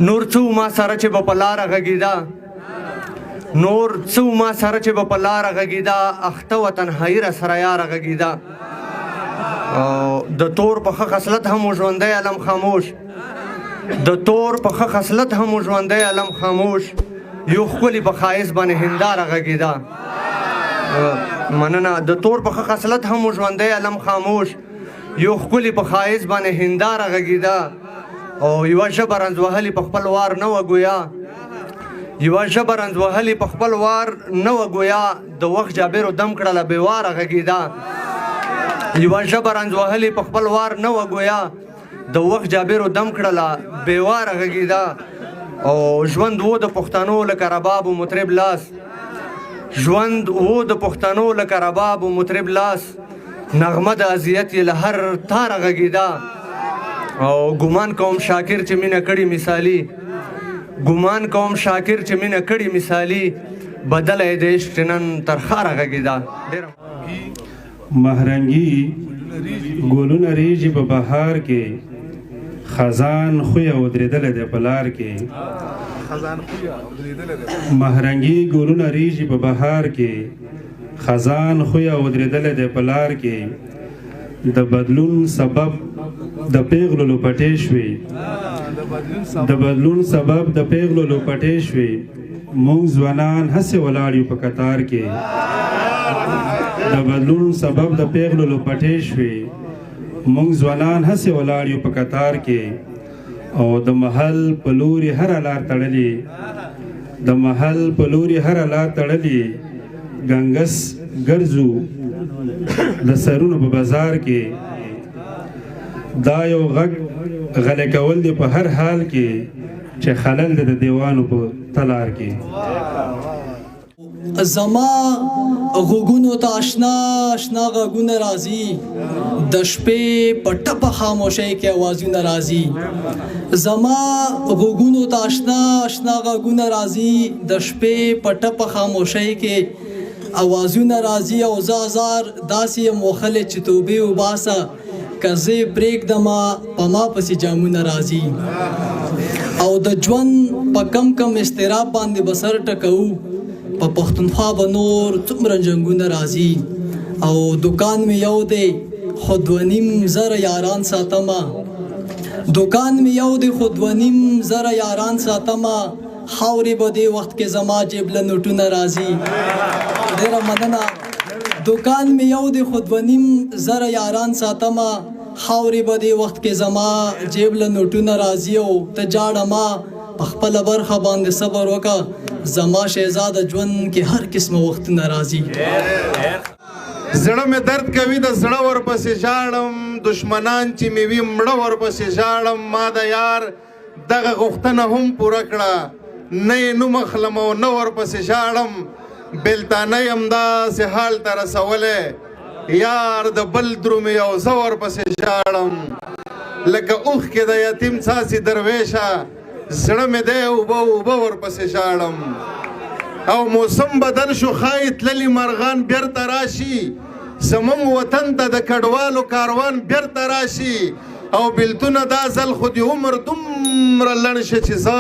نور څو ما سره چې به په لاره غږېده نور څو ما سره چې به په لاره غږېده اخته و تنهایي را سره یاره غږېده د تور په ښه خصلت هم و ژوندی علم خاموش د تور په ښه خصلت هم و ژوندی علم خاموش یو ښکلي په ښایست باندې هنداره غږېده مننه د تور په ښه خصلت هم و ژوندی علم خاموش یو ښکلي په ښایست باندې هنداره غږېده او یوه ژبه رنځ وهلې په خپل وار نه وه ګویا یوه ژبه رنځ وهلې په خپل وار نه وه ګویا د وخت جابرو دم کړله بېواره غږېده یوه ژبه رنځ وهلې په خپل وار نه وه ګویا د وخت جابرو دم کړله بېواره غږېده او ژوند و د پښتنو لکه رباب و مطرب لاس ژوند و د پښتنو لکه رباب و مطرب لاس نغمه د اذیت یې له هر تاره غږېده او ګمان کوم شاکر چې مینه کړي مثالي ګمان کوم شاکر چې مینه کړي مثالي بدله یې د عشق نن تر ښاره غږېده مهرنګي ګلونه ریږي په بهار کې خزان خویه ودرېدلی دی په لار کې مهرنګي ګلونه ریږي په بهار کې خزان خویه ودرېدلی دی په لار کې د بدلون سبب د پیغلو لپټې شوې د بدلون سبب د پیغلو لپټې شوې موږ ځوانان هسې ولاړ یو په قطار کې د بدلون سبب د پیغلو لپټې شوې موږ ځوانان هسې ولاړ یو په قطار کې او د محل په لوري هره لار تړلې د محل په لوري هره لار تړلې ګنګس ګرځو د سرونو په بازار کې دا یو غږ غلی کول دی په هر حال کې چې خلل دی د دیوانو په تلار کې زما غوږونو ته آشنا آشنا غږونه راځي د شپې په ټپه خاموشۍ کې اوازونه راځي زما غوږونو ته آشنا آشنا غږونه راځي د شپې په ټپه خاموشۍ کې اوازونه راځي او زه هزار داسې یم وښلی چې توبې وباسه که زه یې پرېږدمه په ما پسې جامونه راځي او د ژوند په کم کم اضطراب باندې به سر ټکوو په پښتونخوا به نور څومره جنګونه راځي او دکان مې یو دی خو 2.5 یاران ساتمه دکان مې یو دی خو 2.5 یاران ساتمه خاورې به دې وخت کې زما جیب له نوټونه راځي ډېره مننه دکان مې یو دی خو 2.5 یاران ساتمه خاورې به دې وخت کې زما جیب له نوټونه راځي او ته جاړه ما په خپله برخه باندې صبر وکړه زما شهزاده ژوند کې هر قسمه وختونه راځي زړه مې درد کوي د زړه ورپسې ژاړم دشمنان چې مې وي مړه ورپسې ژاړم ما د یار دغه غوښتنه هم پوره کړه نه یې نوم اخلم او نه ورپسې ژاړم بېلتانه یم داسې حال ته رسولی یار د بل درومې یو زه ورپسې ژاړم لکه اوښکې د یتیم څاڅي درویشه زړه مې دی اوبه اوبه ورپسې ژاړم او موسم بدل شو ښایي تللي مرغان بیرته راشي زموږ وطن ته د کډوالو کاروان بیرته راشي او بېلتونه دا ځل خو د عمر دومره لنډ شه چې زه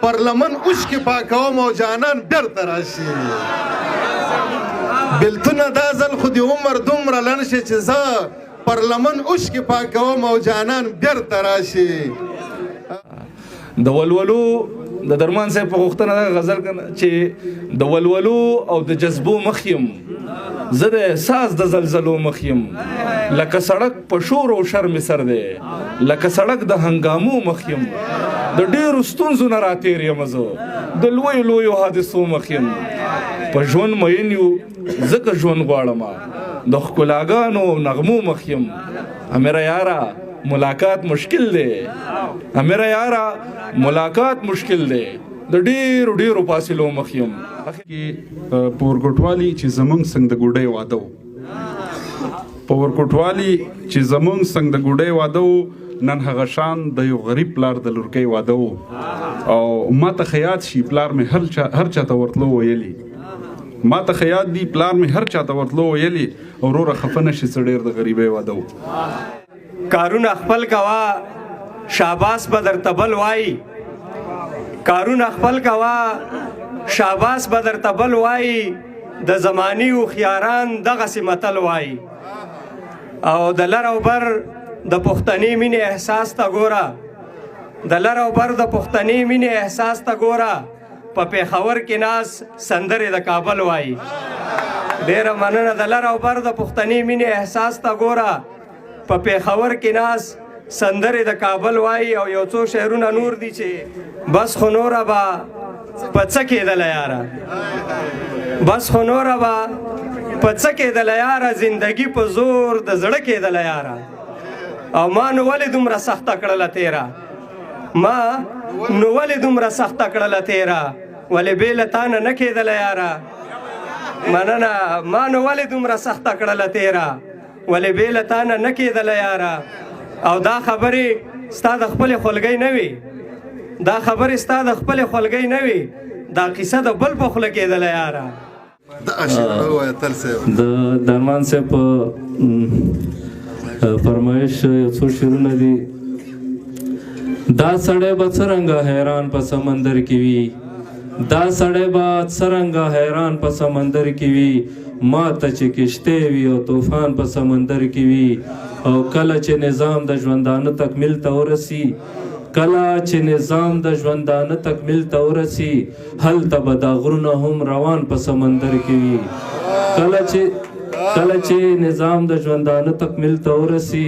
پر لمن اوښکې پاکوم او جانان بیرته راشي بېلتونه دا ځل خو د عمر دومره لنډ شه چې زه پر لمن اوښکې پاکوم او جانان بیرته راشي د ولولو د درمان صاحب په غوښتنه دغه غزل کنه چې د ولولو او د جذبو مخ یم زه د احساس د زلزلو مخ یم لکه سړک په شور او شر مې سر دی لکه سړک د هنګامو مخ یم د ډېرو ستونزو نه راتېر یم زه د لویو لویو حادثو مخ یم په ژوند مین یو ځکه ژوند غواړم د ښکلاګانو او نغمو مخ یم امیره یاره ملاقات مشکل دی امیره یاره ملاقات مشکل دی د ډېرو ډېرو فاصلو مخ یم په ورکوټوالي چې زمونږ څنګه د ګوډۍ واده و په ورکوټوالي چې زمونږ څنګه د ګوډۍ واده و نن هغه شان د یو غریب پلار د لورکۍ واده و او ما ته خیاط شي پلار مې هر چاته ورتلو ویلي ما ته خیاط دی پلار مې هر چاته ورتلو ویلي وروره خفه نشي څه ډېر د غریبۍ واده و کارونه خپل کوه شاباس به درته بل وایي کارونه خپل کوه شاباس به درته بل وایي د زماني هوښیاران دغسې متل وایي او د لر او بر د پښتني مینې احساس ته ګوره د لر او بر د پښتني مینې احساس ته ګوره په پېښور کې ناز سندرې د کابل وایي ډېره مننه د لر او بر د پښتني مینې احساس ته ګوره په پېښور کې ناز سندرې د کابل وایي او یو څو شعرونه نور دي چې بس خو نوره به په څه کېدله یاره بس خو نوره به په څه کېدله یاره زندګي په زور د زړه کېدله یاره او ما نو ولې دومره سخته کړله تیره ما نو ولې دومره سخته کړله تیره ولې بې له تا نه نه کېدله یاره مننه ما نو ولې دومره سخته کړله تیره ولې بې له تا نه نه کېدله یاره او دا خبرې ستا د خپلې خولګۍ نه وي دا خبرې ستا د خپلې خولګۍ نه وي دا قصه د بل په خوله کېدله یاره د درمان صاحب په فرمایش یو څو شعرونه دي دا سړی به څرنګه حیران په سمندر کې وي دا سړی به څرنګه حیران په سمندر کې وي ما ته چې کشتۍ وي او طوفان په سمندر کې وي او کله چې نظام د ژوندانه تکمیل ته ورسي کله چې نظام د ژوندانه تکمیل ته ورسي هلته به دا غرونه هم روان په سمندر کې وي کله چې نظام د ژوندانه تکمیل ته ورسي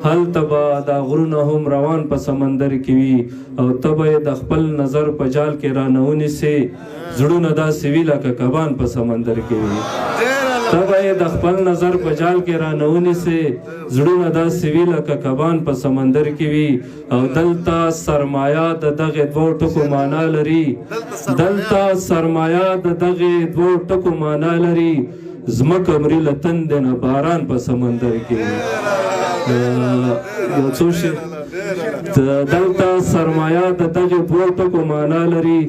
هلته به دا غرونه هم روان په سمندر کې وي او ته به د خپل نظر په جال کې رانه ونیسې زړونه داسې وي لکه کبان په سمندر کې وي ته به د خپل نظر په جال کې رانه ونیسې زړونه داسې وي لکه کبان په سمندر کې وي او دلته سرمایه د دغې دوو ټکو معنا لري دلته سرمایه د دغې دوو ټکو معنا لري ځمکه مري له تندې نه باران په سمندر کې وي یو څو شی دلته سرمایه د دغې دوو ټکو معنا لري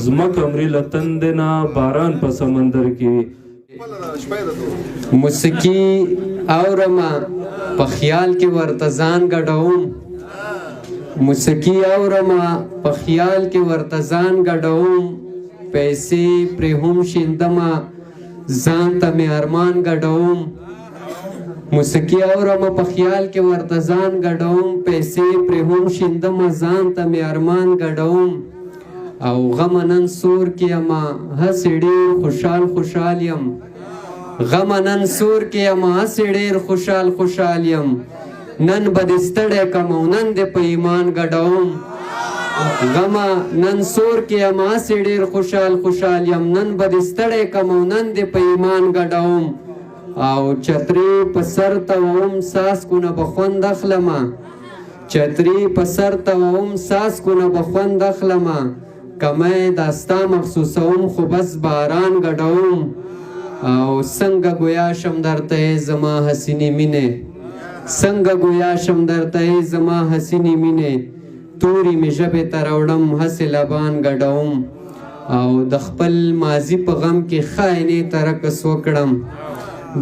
ځمکه مري له تندې نه باران په سمندر کې وي موسیقي اورمه په خیال کې ورته ځان ګډوم موسیقي اورمه په خیال کې ورته ځان ګډوم پیسې پرې هم شیندمه ځان ته مې ارمان ګډوم موسیقي اورمه په خیال کې ورته ځان ګډوم پیسې پرې هم شیندمه ځان ته مې ارمان ګډوم او غم نن سور کې یمه هسې ډېر خوشحال یم غم نن سور کې یمه هسې ډېر خوشحال یم نن به دې ستړی کم او نن دې په ایمان ګډوم غم نن سور کې یمه هسې ډېر خوشحال یم نن به دې ستړی کم او نن دې په ایمان ګډوم او چترې په سر توم څاڅکونه به خوند اخلمه چترې په سر توم څاڅکونه به خوند اخلمه کمی دا ستا مخصوصوم خو بس باران ګډوم او څنګه ګویا شم درته زما حسینې مینې څنګه ګویا شم درته زما حسینې مینې تورې مې ژبې ته راوړم هسې لبان ګډوم او د خپل ماضي په غم کې خاینې ته رقص وکړم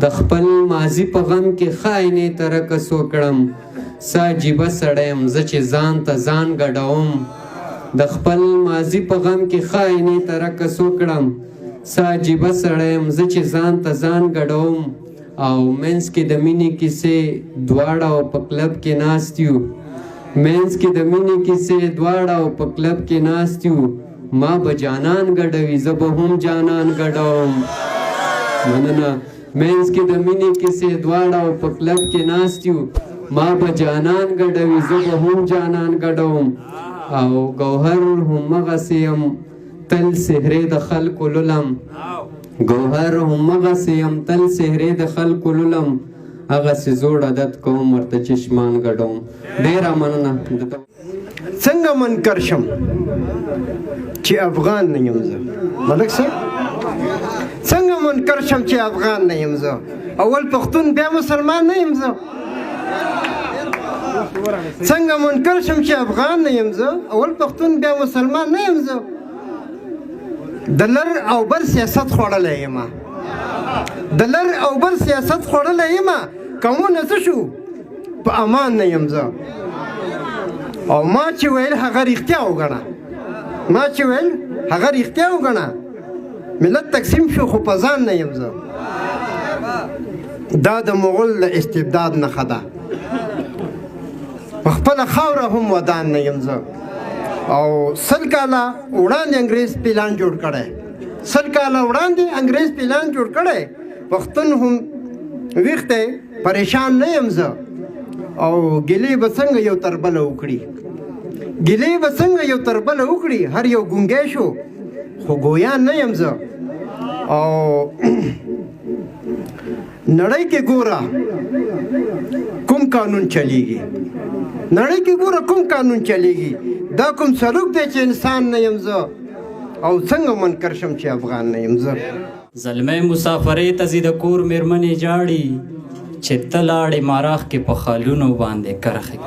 د خپل ماضي په غم کې خاینې ته رقص وکړم څه عجیبه سړی یم زه چې ځان ته ځان ګډوم د خپل ماضي په غم کې خاینې ته رقص وکړم څه عجیبه سړی یم زه چې ځان ته ځان ګډوم او منځ کې د مینې کیسې دواړه او په کلب کې ناست یو منځ کې د مینې کیسې دواړه او په کلب کې ناست یو ما به جانان ګډوي زه به هم جانان ګډوم مننه منځ کې د مینې کیسې دواړه او په کلب کې ناست یو ما به جانان ګډوي زه به هم جانان ګډوم او ګوهر همغسې یم تل سهرې د خلکو لولم ګوهر همغسې یم تل سهرې د خلکو لولم هغسې زوړ عادت کوم ورته چشمان ګډوم ډېره مننه څنګه منکر شم چې افغان نه یم زه ملک صاحب څنګه منکر شم چې افغان نه یم زه اول پښتون بیا مسلمان نه یم زه څنګه منکر شم چې افغان نه یم زه اول پښتون بیا مسلمان نه یم زه د لر او بر سیاست خوړلی یم د لر او بر سیاست خوړلی یم کومونه څه شو په امان نه یم زه او ما چې ویل هغه رښتیا وګڼه ملت تقسیم شو خو په ځان نه یم زه دا د مغول د استبداد نښه ده په خپله خاوره هم ودان نه یم زه او 100 کاله وړاندې انګریز پلان جوړ کړی پښتون هم ویښ دی پریشان نه یم زه او ګیلې به څنګه یو تر بله وکړي هر یو ګونګی شو خو ګویان نه یم زه او نړۍ کې ګوره کوم قانون چلیږي دا کوم سلوک دی چې انسان نه یم زه او څنګه منکر شم چې افغان نه یم زه زلمی مسافرې ته ځي د کور مېرمنې جاړي چې ته لاړې ماراخ کې په خالونو باندې کرخې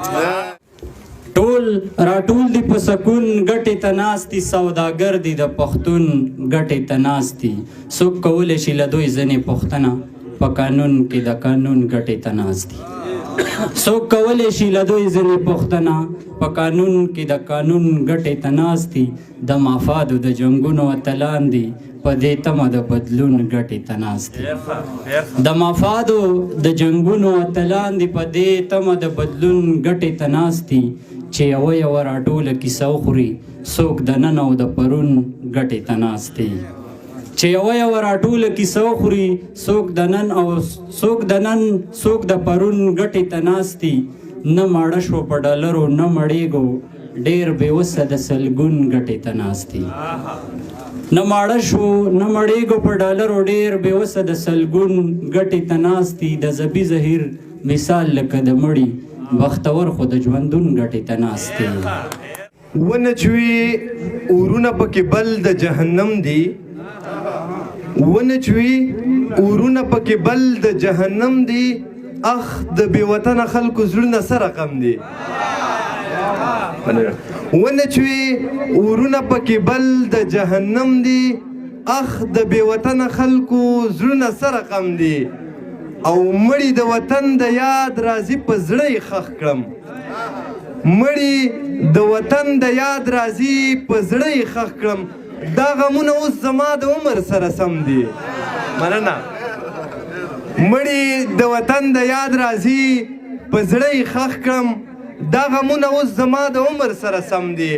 ټول راټول دي په سکون ګټې ته ناستي سوداګر دي د پښتون ګټې ته ناستي څوک کولی شي له دوی ځینې پوښتنه په قانون کې د قانون ګټې ته ناستي څوک کولی شي له دوی ځینې پوښتنه په قانون کې د قانون ګټې ته ناستي د مافادو د جنګونو اتلان دي په دې تمه د بدلون ګټې ته ناستي د مافادو د جنګونو اتلان دي په دې تمه د بدلون ګټې ته ناستي چې یوه راټوله کیسه وخوري څوک د نن او د پرون ګټې ته ناستي څوک د پرون ګټې ته ناستي نه ماړه شو په ډالرو نه مړېږو ډېر بېوسه د سلګون ګټې ته ناستي نه ماړه شو نه مړېږو په ډالرو ډېر بېوسه د سلګون ګټې ته ناستي د زبي زهیر مثال لکه د مړي بختور خو د ژوندون ګټې ته ناستي ونچوي اورونه پکې بل د جهنم دي اخ د بې وطنه خلکو زړونه څه رقم دي ونچوي اورونه پکې بل د جهنم دي اخ د بې وطنه خلکو زړونه څه رقم دي او مړي د وطن د یاد راځي په زړه یې ښخ کړم دا غمونه اوس زما د عمر سره سم دي مننه مړي د وطن د یاد راځي په زړه یې ښخ کړم دا غمونه اوس زما د عمر سره سم دي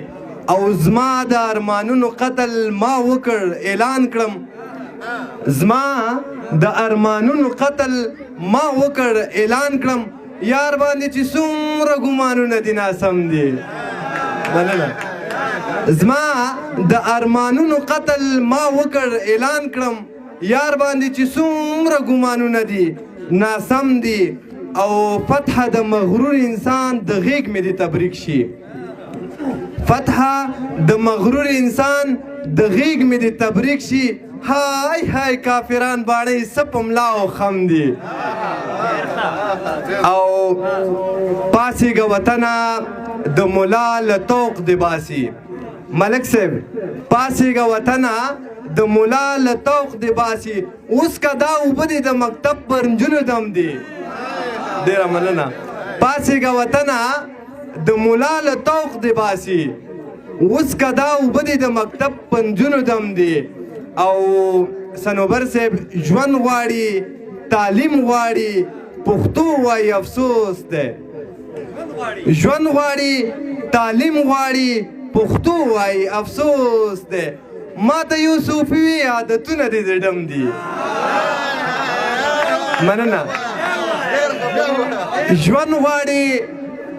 او زما د ارمانونو قتل ما وکړ اعلان کړم یار باندې چې څومره ګمانونه دي ناسم دي مننه زما د ارمانونو قتل ما وکړ اعلان کړم یار باندې چې څومره ګمانونه دي ناسم دي او فتح د مغرور انسان د غیږ مې دې تبریک شي های کافران باړی سپ ملا او خم دي او پاسېږه وطنه د ملا له توق دې باسي ملک صاحب پاسېږه وطنه د ملا له توق دې باسي اوس که دا اوبه دې د مکتب پر نجونو دم دي ډېره مننه پاسېږه وطنه د ملا له توق دې باسي اوس که دا اوبه دې د مکتب پر نجونو دم دي او سنوبر صاحب ژوند غواړي تعلیم غواړي پښتو وایي افسوس دی ما ته یو صوفي وي عادتونه دې د ډم دي مننه ژوند غواړي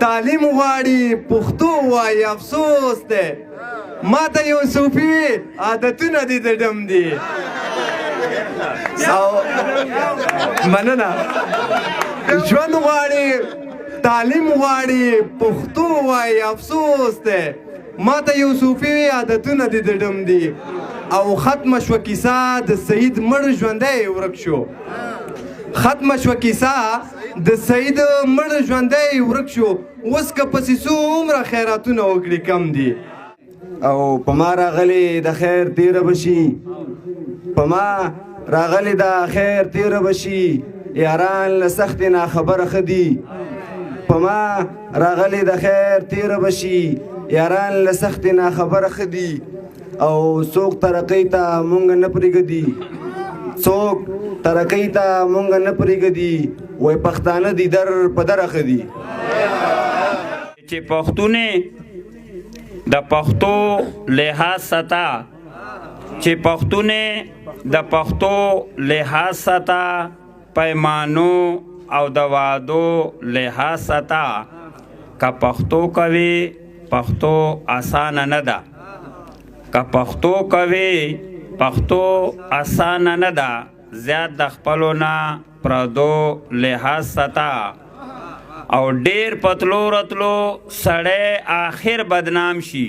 تعلیم غواړي پښتو وایي افسوس دی ما ته یو صوفي وي عادتونه دې د ډم دي او مننه ژوند غواړي تعلیم غواړي پښتو وایي افسوس دی ما ته یو صوفي وي عادتونه دې د ډم دي او ختمه شوه کیسه د سعید مړ ژوندی ورک شو اوس که پسې څومره خیراتونه وکړي کم دي او په ما راغلی د خیر تیره بشي یاران له سختې ناخبره ښه دي په ما راغلی د خیر تیره بشي یاران له سختې ناخبره ښه دي او څوک ترقۍ ته مونږ نه پرېږدي څوک ترقۍ ته مونږ نه پرېږدي وایي پښتانه دي در په دره ښه دي چې پښتونې د پښتو لحاظ ستا چې پښتونې د پښتو لحاظ ستا پیمانو او د وعدو لحاظ ستا که پښتو کوي پښتو اسانه نه ده که پښتو کوي پښتو اسانه نه ده زیات د خپلو نه پردو لحاظ ستا او ډیر پتلو رتلو سړی آخر بدنام شي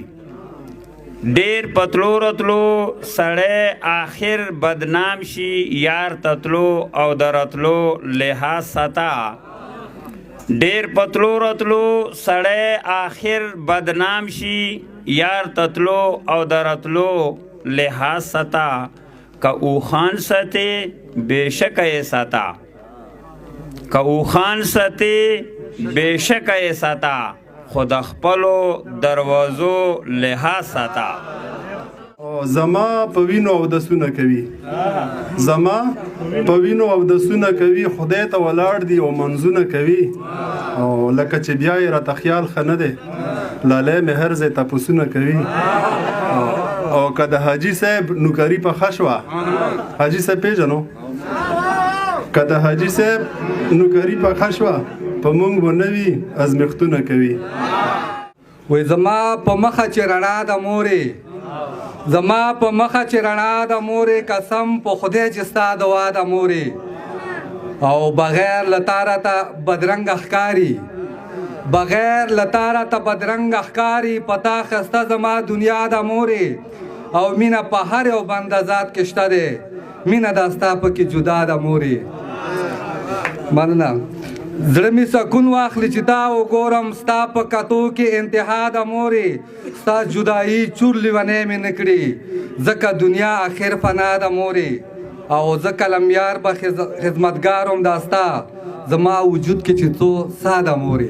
ډیر پتلو رتلو سړی آخر بدنام شي یار تتلو او درتلو لحاظ ستا ډیر پتلو رتلو سړی آخر بدنام شي یار تتلو او درتلو لحاظ ستا که اوخان ستی بیشک ای ستا که اوخان ستی بیشک ای ستا خود خپلو دروازو لحاظ ستا زما په وینو اودسونه کوي زما په وینو اودسونه کوي خدای ته ولاړ دي او منځونه کوي او لکه چې بیا یې راته خیال ښه نه دی لالی مې هر ځای تپوسونه کوي او که د حاجي صاحب نوکري پخه شوه حاجي صاحب پېژنو که د حاجي صاحب نوکري پخه شوه په موږ به نوي ازمېښتونه کوي وای زما په مخه چې رڼا د مورې زما په مخه چې رڼا د مورې قسم په خدای چې ستا دوا د مورې او بغیر له تاره ته بدرنګه ښکاري بغیر له تاره ته بدرنګه ښکاري پتا خسته زما دنیا د مورې او مینه په هر یو بنده ذات کې شته دی مینه دا ستا پکې جدا د مورې مننه زړه مې سکون واخلي چې دا وګورم ستا په کتو کې انتها د مورې ستا جدایي چور لیونی مې نه کړي ځکه دنیا آخر فنا د مورې او ځکه لمیار به خدمتګار هم دا ستا زما وجود کې چې څو سا د مورې